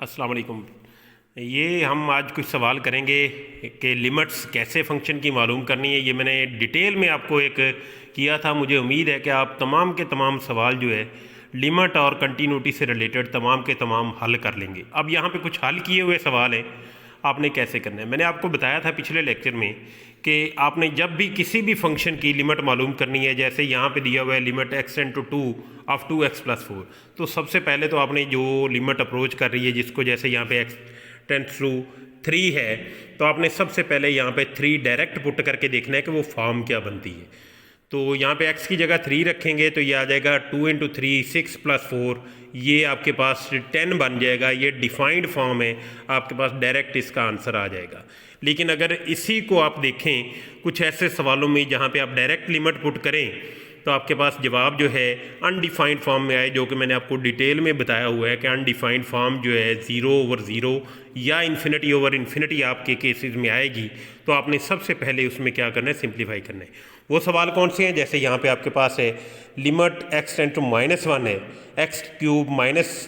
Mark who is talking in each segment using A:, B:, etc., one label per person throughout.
A: अस्सलाम वालेकुम। ये हम आज कुछ सवाल करेंगे कि लिमिट्स कैसे फ़ंक्शन की मालूम करनी है। ये मैंने डिटेल में आपको एक किया था। मुझे उम्मीद है कि आप तमाम के तमाम सवाल जो है लिमिट और कंटिन्यूटी से रिलेटेड तमाम के तमाम हल कर लेंगे। अब यहाँ पे कुछ हल किए हुए सवाल हैं, आपने कैसे करना है। मैंने आपको बताया था पिछले लेक्चर में कि आपने जब भी किसी भी फंक्शन की लिमिट मालूम करनी है, जैसे यहाँ पे दिया हुआ है limit x tend to 2 of 2x+4, तो सबसे पहले तो आपने जो लिमिट अप्रोच कर रही है, जिसको जैसे यहाँ पे x टेंड्स टू 3 है, तो आपने सबसे पहले यहाँ पे 3 डायरेक्ट पुट करके देखना है कि वो फॉर्म क्या बनती है। तो यहाँ पे x की जगह 3 रखेंगे तो ये आ जाएगा 2 इंटू 3 6 + 4, ये आपके पास 10 बन जाएगा। ये डिफाइंड फॉर्म है, आपके पास डायरेक्ट इसका आंसर आ जाएगा। लेकिन अगर इसी को आप देखें कुछ ऐसे सवालों में जहाँ पे आप डायरेक्ट लिमिट पुट करें तो आपके पास जवाब जो है अनडिफाइंड फॉर्म में आए, जो कि मैंने आपको डिटेल में बताया हुआ है कि अनडिफाइंड फॉर्म जो है 0/0 या इन्फिनिटी आपके केसेस में आएगी। तो आपने सबसे पहले उसमें क्या करना है, सिंप्लीफाई करना है। वो सवाल कौन से हैं, जैसे यहाँ पे आपके पास है लिमिट x टेंड टू -1 है, x³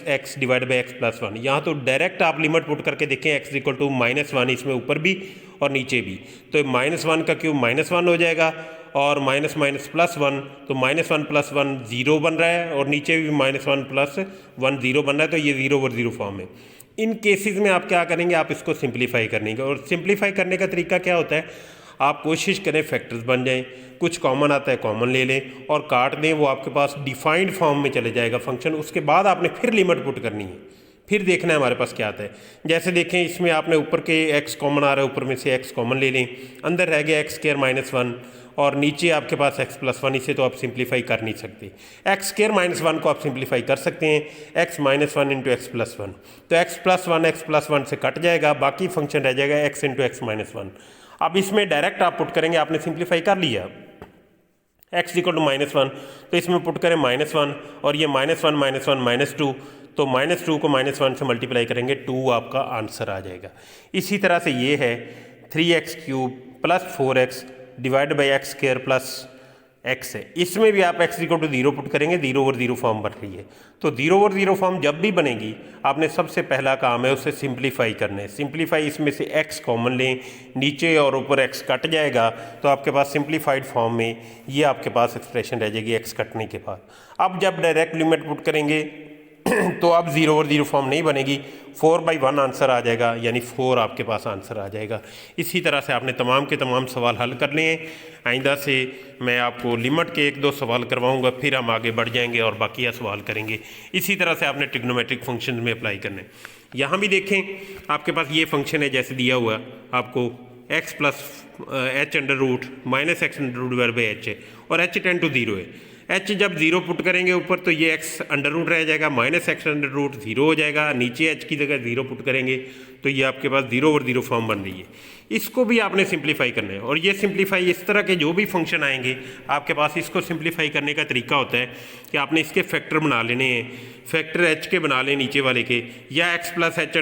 A: - x divide by x+1। यहाँ तो डायरेक्ट आप लिमिट पुट करके देखें x = -1, इसमें ऊपर भी और नीचे भी, तो -1 का क्यूब -1 हो जाएगा और माइनस +1, तो -1 + 1 0 बन रहा है और नीचे भी -1 + 1 0 बन रहा है, तो ये 0/0 फॉर्म है। इन केसेस में आप क्या करेंगे, आप इसको सिंप्लीफाई करने का, और सिंप्लीफाई करने का तरीका क्या होता है, आप कोशिश करें फैक्टर्स बन जाएं, कुछ कॉमन आता है कॉमन ले लें और काट दें, वो आपके पास डिफाइंड फॉर्म में चले जाएगा फंक्शन। उसके बाद आपने फिर लिमिट पुट करनी है, फिर देखना है हमारे पास क्या आता है। जैसे देखें इसमें आपने ऊपर के x कॉमन आ रहा है, ऊपर में से x कॉमन ले लें, अंदर रह गया x² - 1 और नीचे आपके पास x+1। इसे तो आप सिंप्लीफाई कर नहीं सकते। x² - 1 को आप सिंप्लीफाई कर सकते हैं, x - 1 इंटू x+1, तो x+1 से कट जाएगा, बाकी फंक्शन रह जाएगा x इंटू x - 1। अब इसमें डायरेक्ट आप पुट करेंगे, आपने सिंप्लीफाई कर लिया x = -1, तो इसमें पुट करें -1 और ये -1 - 2, तो -2 को -1 से मल्टीप्लाई करेंगे, 2 आपका आंसर आ जाएगा। इसी तरह से ये है 3x³ + 4x divide by x² + x है, इसमें भी आप x = 0 पुट करेंगे, 0/0 फॉर्म बन रही है। तो 0/0 फॉर्म जब भी बनेगी, आपने सबसे पहला काम है उसे सिंप्लीफाई करना है। सिंप्लीफाई, इसमें से x कॉमन लें, नीचे और ऊपर x कट जाएगा, तो आपके पास सिंप्लीफाइड फॉर्म में ये आपके पास एक्सप्रेशन रह जाएगी x कटने के बाद। अब जब डायरेक्ट लिमिट पुट करेंगे तो अब 0/0 फॉर्म नहीं बनेगी, 4/1 आंसर आ जाएगा, यानी 4 आपके पास आंसर आ जाएगा। इसी तरह से आपने तमाम के तमाम सवाल हल कर लिए हैं। आइंदा से मैं आपको लिमिट के 1-2 सवाल करवाऊंगा, फिर हम आगे बढ़ जाएंगे और बाकी सवाल करेंगे। इसी तरह से आपने ट्रिग्नोमेट्रिक फंक्शन में अप्लाई करना है। यहाँ भी देखें आपके पास ये फंक्शन है, जैसे दिया हुआ आपको x + h -x√h है और h टेंड टू 0 है। h जब 0 पुट करेंगे ऊपर, तो ये x अंडर रूट रह जाएगा, -x√0 हो जाएगा, नीचे h की जगह 0 पुट करेंगे, तो ये आपके पास 0/0 फॉर्म बन रही है। इसको भी आपने सिंप्लीफाई करना है, और ये सिंप्लीफाई इस तरह के जो भी फंक्शन आएंगे आपके पास, इसको सिंप्लीफाई करने का तरीका होता है कि आपने इसके फैक्टर बना लेने हैं। फैक्टर h के बना लें नीचे वाले के, या x + h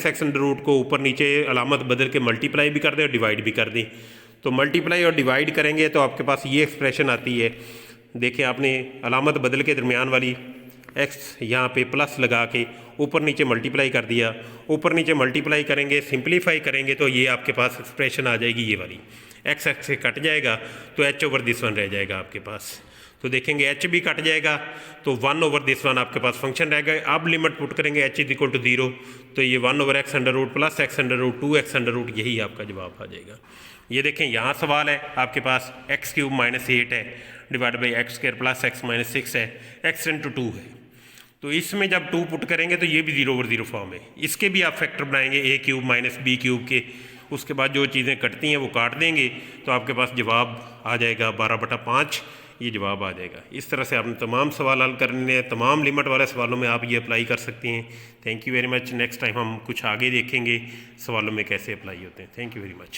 A: -x को ऊपर नीचे अलामत बदल के मल्टीप्लाई भी कर दें और डिवाइड भी कर दें। तो मल्टीप्लाई और डिवाइड करेंगे तो आपके पास ये एक्सप्रेशन आती है। देखिए आपने अलामत बदल के दरमियान वाली x यहाँ पे प्लस लगा के ऊपर नीचे मल्टीप्लाई कर दिया, ऊपर नीचे मल्टीप्लाई करेंगे, सिंप्लीफाई करेंगे तो ये आपके पास एक्सप्रेशन आ जाएगी, ये वाली x से कट जाएगा तो h/1 रह जाएगा आपके पास। तो देखेंगे h भी कट जाएगा, तो 1/1 आपके पास फंक्शन रह गए। अब लिमिट पुट करेंगे h = 0, तो ये 1/x² + x², यही आपका जवाब आ जाएगा। ये देखें यहाँ सवाल है आपके पास x³ - 8 है डिवाइड बाई x² + x - 6 है, x × 2 है, तो इसमें जब 2 पुट करेंगे तो ये भी 0/0 फॉर्म है। इसके भी आप फैक्टर बनाएंगे a³ - b³ के, उसके बाद जो चीज़ें कटती हैं वो काट देंगे, तो आपके पास जवाब आ जाएगा 12/5, ये जवाब आ जाएगा। इस तरह से आपने तमाम सवाल हल करने हैं। तमाम लिमिट वाले सवालों में आप ये अप्लाई कर सकते हैं। Thank you very much. Next time हम कुछ आगे देखेंगे सवालों में कैसे अप्लाई होते हैं। Thank you very much.